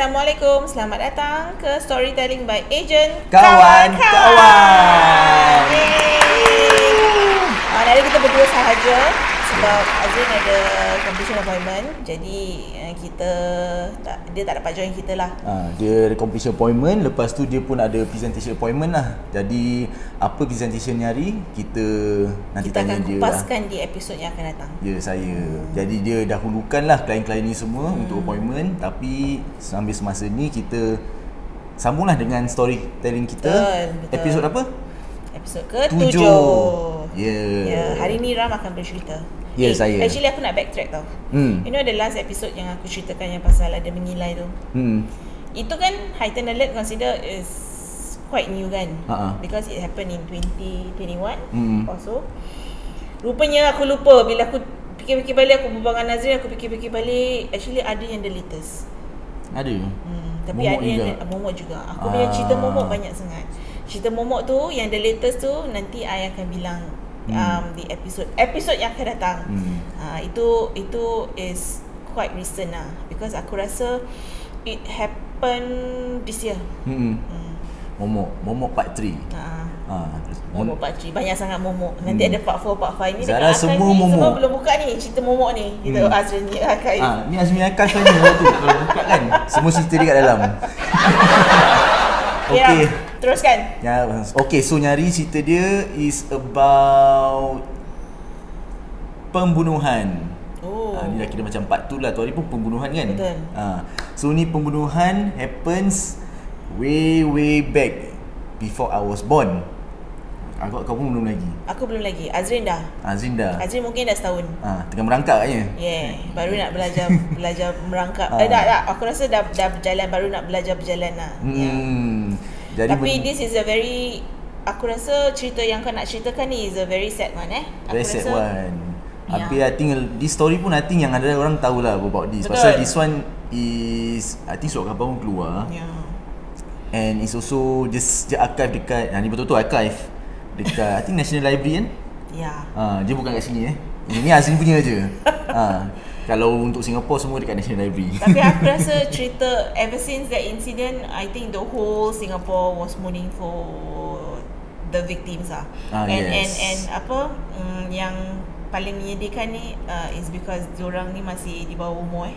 Assalamualaikum, selamat datang ke Storytelling by Agent Kawan-kawan. Hari kita berdua sahaja sebab Azrin ada competition appointment. Jadi dia tak dapat join kita lah. Dia ada competition appointment, lepas tu dia pun ada presentation appointment lah. Jadi apa presentation ni hari kita nanti kita tanya akan dia kupaskan di episod yang akan datang. Ya, saya. Jadi dia dahulukan lah klien-klien ni semua untuk appointment. Tapi sambil semasa ni kita sambunglah dengan storytelling kita. Betul. Episod apa? Episod ke-7. Hari ni Ram akan bercerita. Saya. Actually aku nak backtrack tau. You know the last episode yang aku ceritakan yang pasal ada mengilai tu. Itu kan Heightened Alert consider is quite new kan. Because it happened in 2021 or so. Rupanya aku lupa bila aku fikir-fikir balik, aku berbual dengan Nazrin, aku fikir-fikir balik, actually ada yang the latest. Ada. Tapi momok ada juga. yang momok juga. Aku punya cerita momok banyak sangat. Cerita momok tu yang the latest tu nanti I akan bilang di episod yang akan datang. Itu is quite recent lah, because aku rasa it happened this year. Momok part 3. Momok part 3 banyak sangat momok. Nanti ada part 4, part 5 ni Zara dekat semua ni, momok. semua belum buka ni cerita momok ni. Kita Azrin ni archive. Ni Azmi akan tanya tu kalau buka kan semua cerita dia kat dalam. Okay, teruskan. Okay, so nyari cerita dia is about pembunuhan. Ni dah kira macam part tu lah. Tu hari pun pembunuhan kan. Betul. So ni pembunuhan happens way back before I was born. Kau pun belum lagi. Aku belum lagi. Azrin dah. Azrin mungkin dah setahun. Tengah merangkap katnya. Baru nak belajar merangkap. Tak. Aku rasa dah berjalan, baru nak belajar berjalan lah. Jadi tapi this is a very, aku rasa cerita yang kau nak ceritakan ni is a very sad one Very sad one. Tapi I think this story pun I think yang ada orang tahulah about this. Betul. Pasal this one is I think surat khabar pun keluar. And it's also just archive dekat ni betul-betul archive dekat I think National Library kan. Dia bukan kat sini Ini Azrin punya je. Kalau untuk Singapore semua dekat National Library. Tapi aku rasa cerita ever since that incident, I think the whole Singapore was mourning for the victims and yang paling menyedihkan ni is because diorang ni masih di bawah umur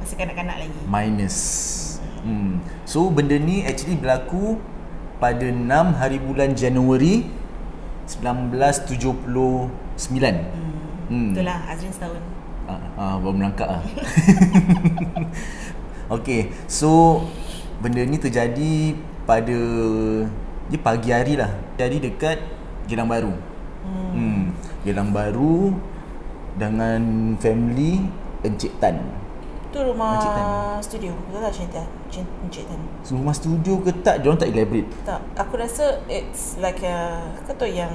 masih kanak-kanak lagi. Minus. So benda ni actually berlaku pada 6 hari bulan Januari 1979. Itulah Azrin setahun. Baru melangkap lah. Okay, so benda ni terjadi pada pagi hari lah. Jadi dekat Geylang Baru. Geylang Baru dengan family Encik Tan. Tu rumah studio. Betul tak Encik Tan? Rumah studio ke tak? Diorang tak elaborate. Tak, aku rasa it's like kau tahu yang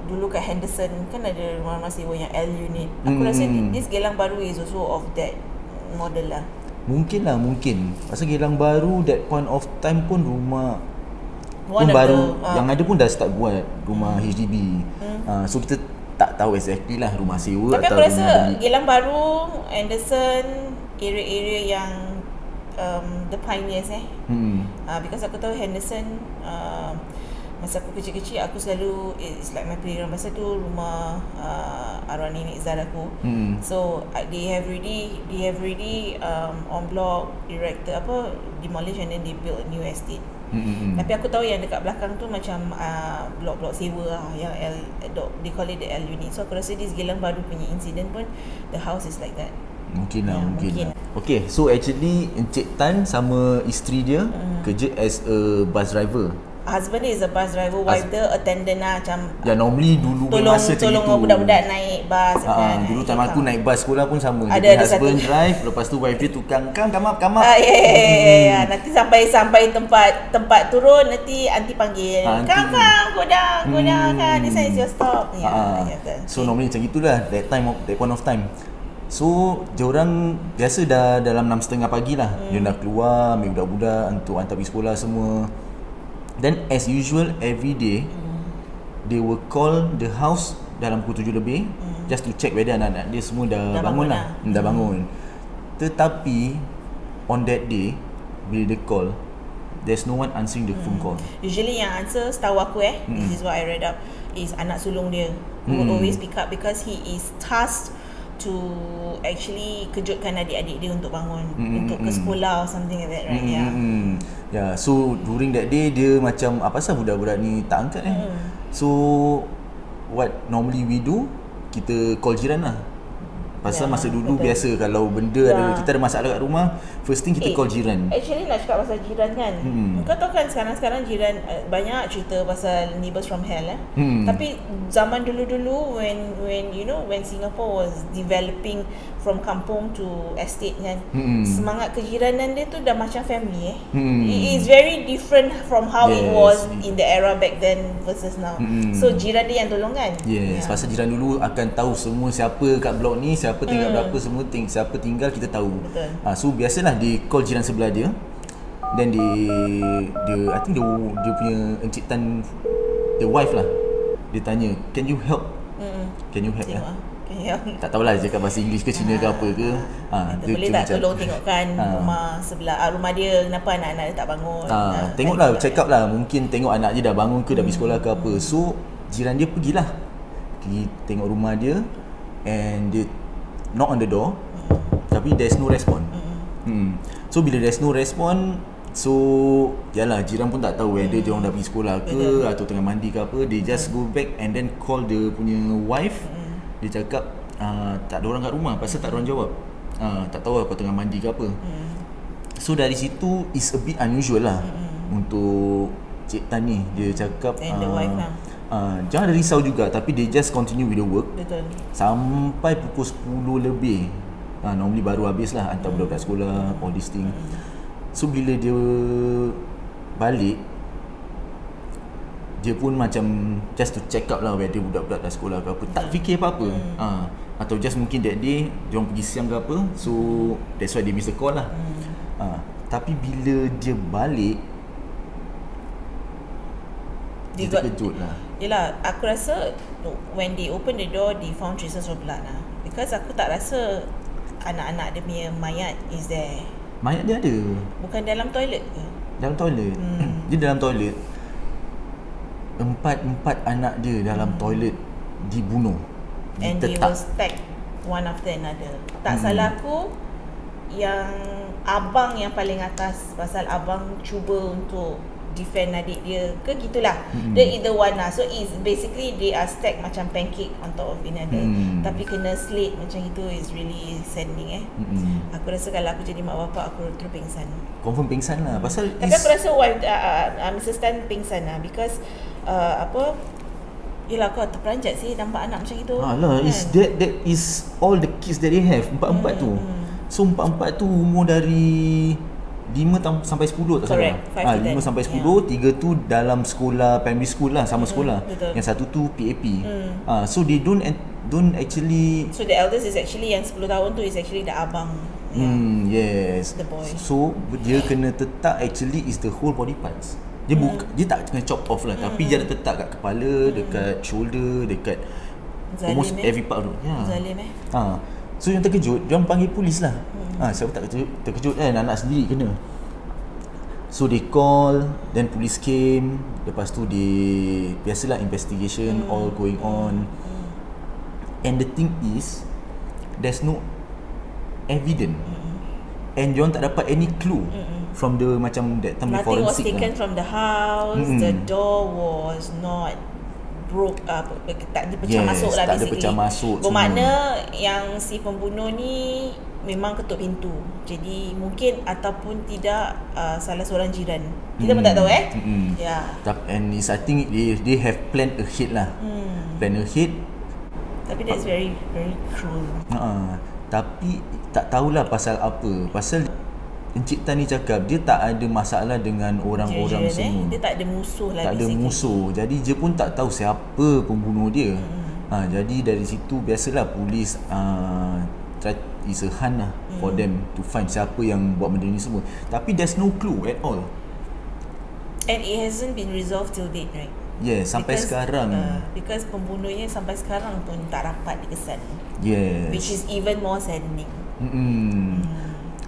dulu kat Henderson kan ada rumah sewa yang L unit. Aku rasa this Geylang Baru is also of that model lah. Mungkin. Pasal Geylang Baru that point of time pun rumah pun baru yang ada pun dah start buat rumah HDB. So kita tak tahu exactly lah rumah sewa. Tapi atau aku rasa beli. Geylang Baru, Henderson, area-area yang the pioneers because aku tahu Henderson masa aku kecil-kecil aku selalu it's like my playground. Masa tu rumah arwah nenek Zara aku. So they have already on block erected demolish and then they build a new estate. Tapi aku tahu yang dekat belakang tu macam blok-blok sewa lah, yang they call it the L unit. So aku rasa this Geylang Baru punya incident pun the house is like that. Mungkin. Okay, so actually Encik Tan sama isteri dia kerja as a bus driver. Husband dia is a bus driver, wife dia attendant lah, macam normally dulu masa macam tolong itu budak-budak naik bus kan. Dulu time aku naik bus sekolah pun sama. Ada husband drive, lepas tu wife dia tukang come up. Nanti sampai tempat turun, nanti aunty panggil, come go down kan, this is your stop. So normally macam itulah that point of time. So diorang biasa dah dalam 6:30 pagi lah. Dia dah keluar ambil budak-budak untuk hantar pergi sekolah semua. Then as usual every day they will call the house dalam pukul 7 lebih just to check whether anak-anak dia semua dah bangun lah. Dah bangun. Tetapi on that day bila dia call, there's no one answering the phone call. Usually yang answer, setahu aku this is what I read up, is anak sulung dia who will always pick up because he is tasked to actually kejutkan adik-adik dia untuk bangun, untuk ke sekolah or something like that, right? Yeah, so during that day dia macam apa pasal budak-budak ni tak angkat So what normally we do, kita call jiran lah. Pasal masa dulu biasa kalau benda ada, kita ada masalah kat rumah, first thing kita call jiran. Actually nak cakap pasal jiran kan, kau tahu kan sekarang jiran banyak cerita pasal neighbours from hell Tapi zaman dulu-dulu when you know, when Singapore was developing from kampung to estate kan, semangat kejiranan dia tu dah macam family It is very different from how it was in the era back then versus now. So jiran dia yang tolong kan. Pasal jiran dulu akan tahu semua siapa kat blok ni, siapa tinggal berapa, semua siapa tinggal kita tahu. So biasalah dia call jiran sebelah dia, then dia I think dia punya encik tan, the wife lah, dia tanya, can you help? Can you help tak tahulah dia cakap bahasa Inggeris ke Cina ke apa ke. Boleh tak tolong tengokkan rumah sebelah, rumah dia kenapa anak-anak dia tak bangun. Tengoklah, check up lah, mungkin tengok anak dia dah bangun ke, dah pergi sekolah ke apa. So jiran dia pergi tengok rumah dia, and dia knock on the door, tapi there's no response. So bila there's no response, so yalah, jiran pun tak tahu whether dia orang dah pergi sekolah ke atau tengah mandi ke apa. They just go back and then call dia punya wife. Dia cakap tak ada orang kat rumah. Pasal tak ada orang jawab, tak tahu apa tengah mandi ke apa. So dari situ is a bit unusual lah untuk Cik Tan ni. Dia cakap the wife lah, jangan ada risau juga, tapi they just continue with the work. Sampai pukul 10 lebih, normally baru habis lah hantar budak-budak sekolah, all this thing. So bila dia balik, dia pun macam just to check up lah whether budak-budak dah sekolah ke apa. Tak fikir apa-apa. Atau just mungkin that day dia orang pergi siang ke apa, so that's why dia miss the call lah. Tapi bila dia balik, dia terkejut lah. Yelah, aku rasa when they open the door, they found traces of blood lah. Because aku tak rasa anak-anak dia punya mayat is there. Mayat dia ada. Bukan dalam toilet ke? Dalam toilet. Dia dalam toilet. Empat anak dia dalam toilet dibunuh. And they will stack one after another. Tak salah aku, yang abang yang paling atas, pasal abang cuba untuk defend adik dia ke gitulah. Dia either one lah. So it's basically they are stacked macam pancake on top of another. Tapi kena slate macam itu is really saddening Aku rasa kalau aku jadi mak bapak, aku terus pingsan. Confirm pingsan lah. Pasal tapi aku rasa Mrs. Tan pingsan lah. Because yelah, kau terperanjat sih nampak anak macam itu. Alah, kan? that is all the kids that they have. Empat-empat tu. So empat-empat tu umur dari 5 sampai 10 tak salah. 5 sampai 10, 3 tu dalam sekolah primary school lah, sama sekolah. Yang satu tu PAP. So they don't actually. So the eldest is actually yang 10 tahun tu is actually the abang. Yes. The boy. So dia kena tetap actually is the whole body parts. Dia tak kena chop off lah, tapi dia ada tetap kat kepala, dekat shoulder, dekat Zalim almost every part tu. Zalim So yang terkejut, dia orang panggil polis lah. Siapa tak terkejut kan, anak sendiri kena. So they call, then police came. Lepas tu biasalah investigation all going on. And the thing is, there's no evidence. And dia orang tak dapat any clue from the macam that time forensic. Nothing was taken from the house. The door was not tak dipecah masuk lah, tak ada pecah masuk. Bermakna yang si pembunuh ni memang ketuk pintu. Jadi mungkin ataupun tidak salah seorang jiran. Kita pun tak tahu And I think they have planned ahead lah. Plan ahead. Tapi that's very very cruel. Tapi tak tahulah pasal apa. Pasal Encik Tan ni cakap dia tak ada masalah dengan orang-orang semua. Dia tak ada musuh lah. Tak ada musuh. Jadi dia pun tak tahu siapa pembunuh dia. Jadi dari situ biasalah polis try is a hunt lah for them to find siapa yang buat benda ni semua. Tapi there's no clue at all. And it hasn't been resolved till date, right? Yes, sampai sekarang. Because pembunuhnya sampai sekarang pun tak dapat dikesan. Yes. Which is even more saddening.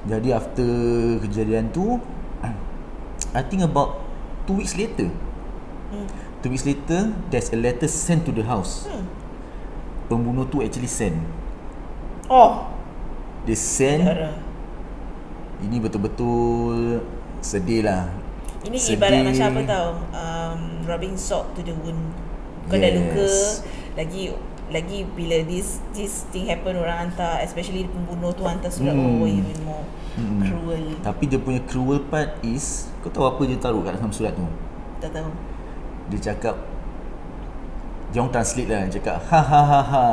Jadi after kejadian tu, I think about 2 weeks later. 2 weeks later, there's a letter sent to the house. Pembunuh tu actually send. Oh, Dia send. darah. Ini betul-betul sedih lah. Ini Sedih. ibarat macam apa tau, rubbing salt to the wound. Kau dah luka, lagi bila this thing happen, orang hantar, especially pembunuh tu hantar surat, even more cruel. Tapi dia punya cruel part is, kau tahu apa dia taruh kat dalam surat tu? Tak tahu. Dia cakap, dia orang translate lah, dia cakap ha ha ha ha,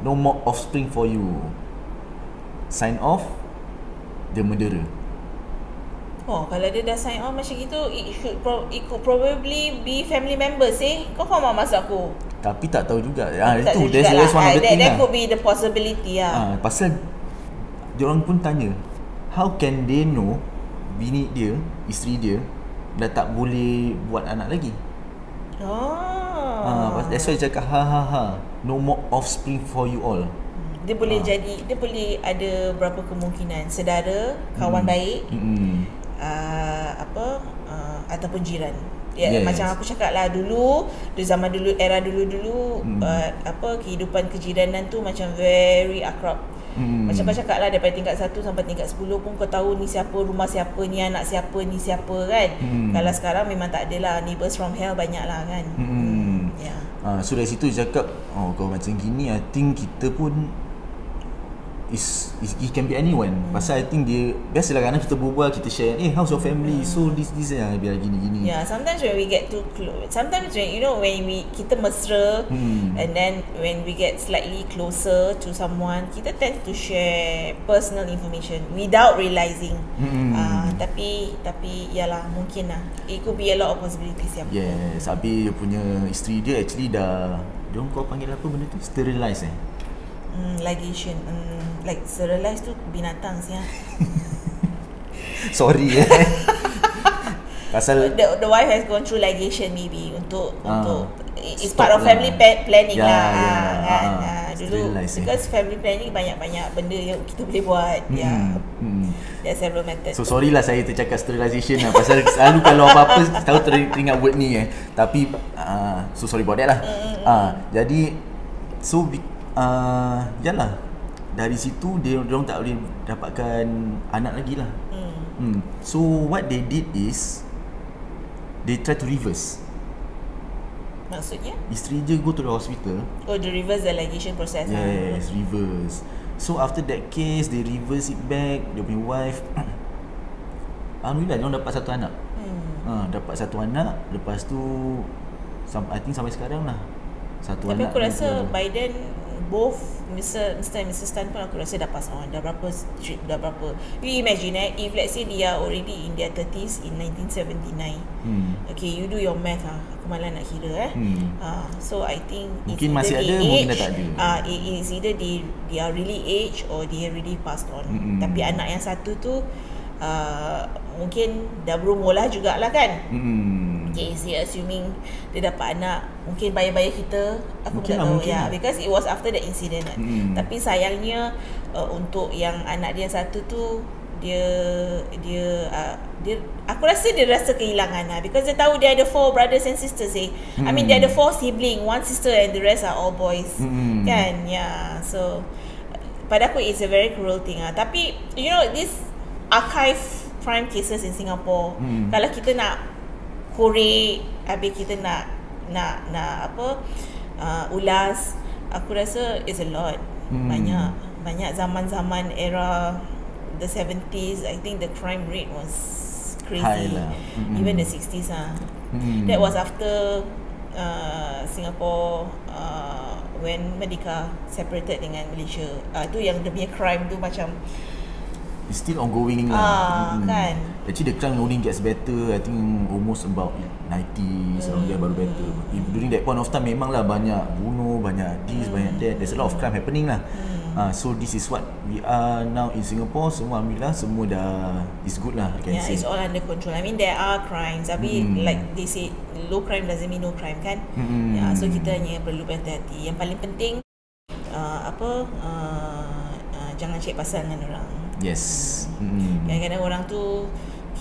no more offspring for you, sign off the murderer. Oh, kalau dia dah sign off macam gitu, it could probably be family members Kau faham tak maksud aku? Tapi tak tahu juga. Tak Itu tahu that's jugalah. one of the thing That lah. could be the possibility lah. Pasal diorang pun tanya, how can they know bini dia, isteri dia dah tak boleh buat anak lagi? That's why dia cakap ha ha ha, no more offspring for you all. Dia boleh jadi, dia boleh ada berapa kemungkinan, saudara, kawan baik, ataupun jiran. Yes. Macam aku cakap lah dulu, di zaman dulu, era dulu-dulu, kehidupan kejiranan tu macam very akrab. Macam kau cakap lah, daripada tingkat 1 sampai tingkat 10 pun kau tahu ni siapa, rumah siapa, ni anak siapa, ni siapa kan. Kalau sekarang memang tak ada lah, neighbours from hell banyak lah kan. So dari situ dia cakap, oh kalau macam gini, I think kita pun it can be anyone. Pasal I think dia, biasalah kadang kita berbual, kita share, how's your family, so this biar gini-gini. Sometimes when we get too close, sometimes when kita mesra, and then when we get slightly closer to someone, kita tend to share personal information without realizing. Tapi yalah, mungkin lah, it could be a lot of possibilities. Yes, habis dia punya isteri dia actually dah, dia orang kau panggil apa benda tu, sterilize Ligation, like sterilize tu binatang siya. Sorry Pasal the wife has gone through ligation maybe untuk it's stop part of family planning dulu, because family planning banyak benda yang kita boleh buat. There are several methods. So sorry lah saya tercakap sterilization lah, pasal selalu kalau apa-apa tahu teringat word ni tapi so sorry about that lah. Jadi so yalah, dari situ dia orang tak boleh dapatkan anak lagi lah. So what they did is they try to reverse. Maksudnya? Isteri je go to the hospital. Oh, the reverse the ligation process. Yes, reverse. So after that case, they reverse it back. Dia punya wife, alhamdulillah dia orang dapat satu anak. Dapat satu anak. Lepas tu I think sampai sekarang lah satu tapi anak. aku rasa by then both Mr. and Mrs. Tan pun aku rasa dah pass on. Dah berapa you imagine if let's say they are already in their 30s in 1979. Okay, you do your math aku malah nak kira so I think mungkin masih ada, mungkin dah tak ada. It is either they are really aged or they already passed on. Tapi anak yang satu tu mungkin dah berumur lah jugalah kan. Okay, is he assuming dia dapat anak, mungkin bayar-bayar kita, aku mungkin tak tahu because it was after the incident kan. Tapi sayangnya untuk yang anak dia satu tu, dia aku rasa dia rasa kehilangan lah, because dia tahu dia ada 4 brothers and sisters I mean dia ada 4 sibling, 1 sister and the rest are all boys kan. So pada aku it's a very cruel thing tapi you know this archive crime cases in Singapore, kalau kita nak korek, habis kita nak ulas, aku rasa it's a lot. Banyak zaman-zaman era the 70s, I think the crime rate was crazy. Even the 60s that was after Singapore when Merdeka separated dengan Malaysia. Tu yang dia punya crime tu macam it's still ongoing lah. Kan. Actually the crime only gets better, I think almost about 90s around there baru better. During that point of time memang lah banyak bunuh, banyak this, banyak that. There's a lot of crime happening lah. So this is what we are now in Singapore. Semua alhamdulillah, semua dah is good lah, I can say. It's all under control. I mean there are crimes, tapi like they say low crime doesn't mean no crime kan. So kita hanya perlu berhati-hati. Yang paling penting jangan cek pasal dengan orang. Yes. Kadang-kadang orang tu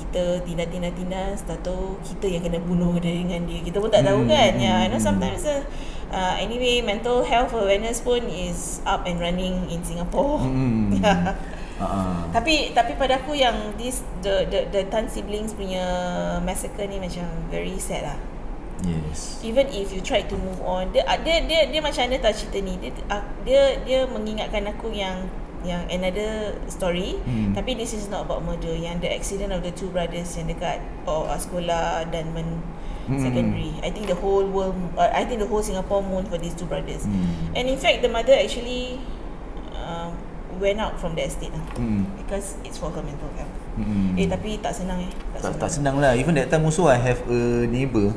kita tindas, tahu kita yang kena bunuh dengan dia. Kita pun tak tahu kan. Sometimes anyway, mental health awareness pun is up and running in Singapore. Tapi pada aku yang the Tan siblings punya massacre ni macam very sad lah. Yes. Even if you try to move on, dia macam mana tahu cerita ni. Dia mengingatkan aku yang another story, tapi this is not about murder, yang the accident of the two brothers yang dekat sekolah Dunman Secondary. I think the whole Singapore mourned for these two brothers. And in fact the mother actually went out from the estate because it's for her mental health. Tapi tak senang tak senang lah. Even that time also I have a neighbour,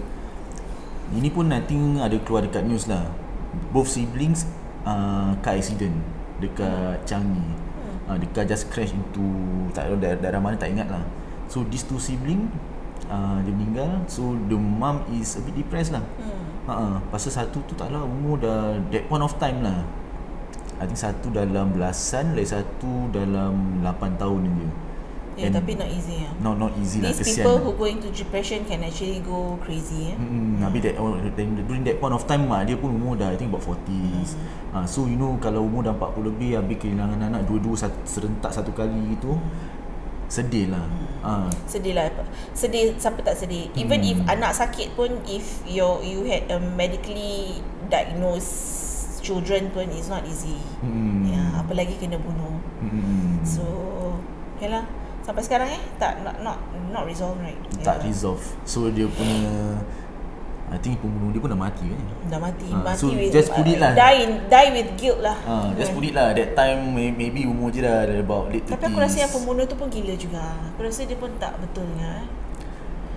ini pun I think ada keluar dekat news lah, both siblings car accident dekat Changi. The car just crash into tak tahu daerah mana, tak ingat lah. So these two sibling dia meninggal. So the mum is a bit depressed lah. Pasal satu tu taklah umur dah that point of time lah, I think satu dalam belasan, lagi satu dalam 8 tahun je. Tapi not easy lah. Not easy lah. These people who go into depression can actually go crazy. Habis during that point of time mak dia pun umur dah I think about 40s. So you know, kalau umur dah 40 lebih, habis kehilangan anak dua-dua serentak satu kali gitu, sedih lah. Sedih lah. Sedih, siapa tak sedih. Even if anak sakit pun, if you had a medically diagnosed children pun, it's not easy. Apalagi kena bunuh. So okay lah, sampai sekarang tak not resolve, right? Tak resolve. So dia punya, I think pembunuh dia pun dah mati kan? Dah mati. So with, just put it lah, die with guilt lah. Just put it lah, that time maybe umur je dah about late 30s. Tapi aku rasa yang pembunuh tu pun gila juga. Aku rasa dia pun tak betul lah.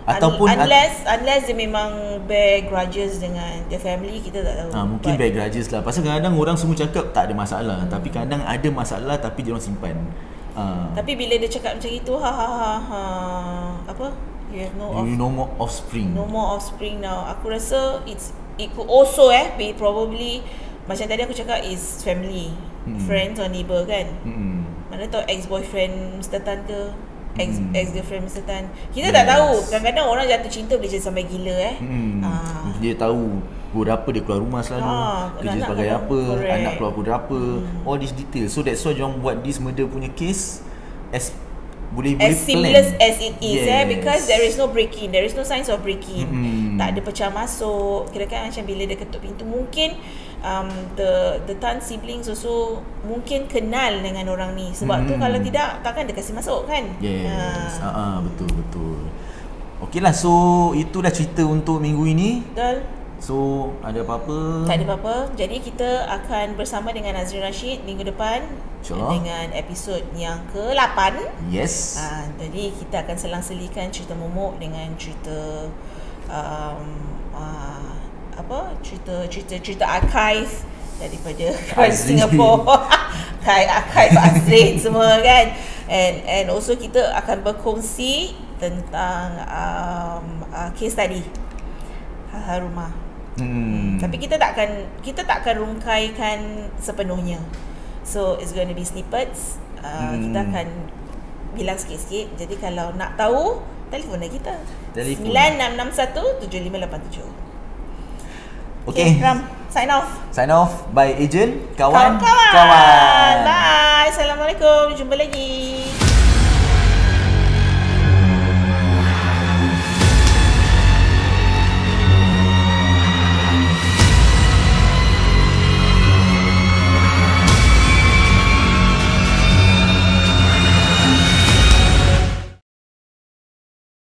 Ataupun unless dia memang bear grudges dengan the family, kita tak tahu. Mungkin bear grudges lah. Pasal kadang-kadang orang semua cakap tak ada masalah, tapi kadang ada masalah tapi dia orang simpan. Tapi bila dia cakap macam itu, apa? You have no more offspring. No more offspring now. Aku rasa it could also be probably macam tadi aku cakap, is family, friends or neighbour kan. Mana tahu ex-boyfriend Mr. Tan ke, ex-girlfriend Mr. Tan. Kita tak tahu. Kadang-kadang orang jatuh cinta boleh jadi sampai gila Dia tahu berapa dia keluar rumah selalu, kerja sebagai apa, anak keluar pukul berapa, all these details. So that's why diorang buat this murder punya case as seamless as it is, because there is no break-in, there is no signs of break-in. Tak ada pecah masuk. Kira-kira macam bila dia ketuk pintu, mungkin the Tan siblings also mungkin kenal dengan orang ni. Sebab tu kalau tidak, takkan dia kasi masuk kan. Betul. Okey lah, so itulah cerita untuk minggu ini. Betul. So ada apa-apa? Tak ada apa-apa. Jadi kita akan bersama dengan Nazrin Rashid minggu depan, InsyaAllah, dengan episod yang ke-8. Yes. Jadi kita akan selang-selikan cerita momok dengan cerita cerita archive daripada Singapore. Archive Azrin semua kan. And also kita akan berkongsi tentang case study hal-hal rumah. Tapi kita tak akan rungkaikan sepenuhnya. So it's going to be snippets. Kita akan bilang sikit-sikit. Jadi kalau nak tahu, telefon lah kita. 9661-7587. Okay, Ram, sign off. By Agent, kawan. Bye. Assalamualaikum. Jumpa lagi.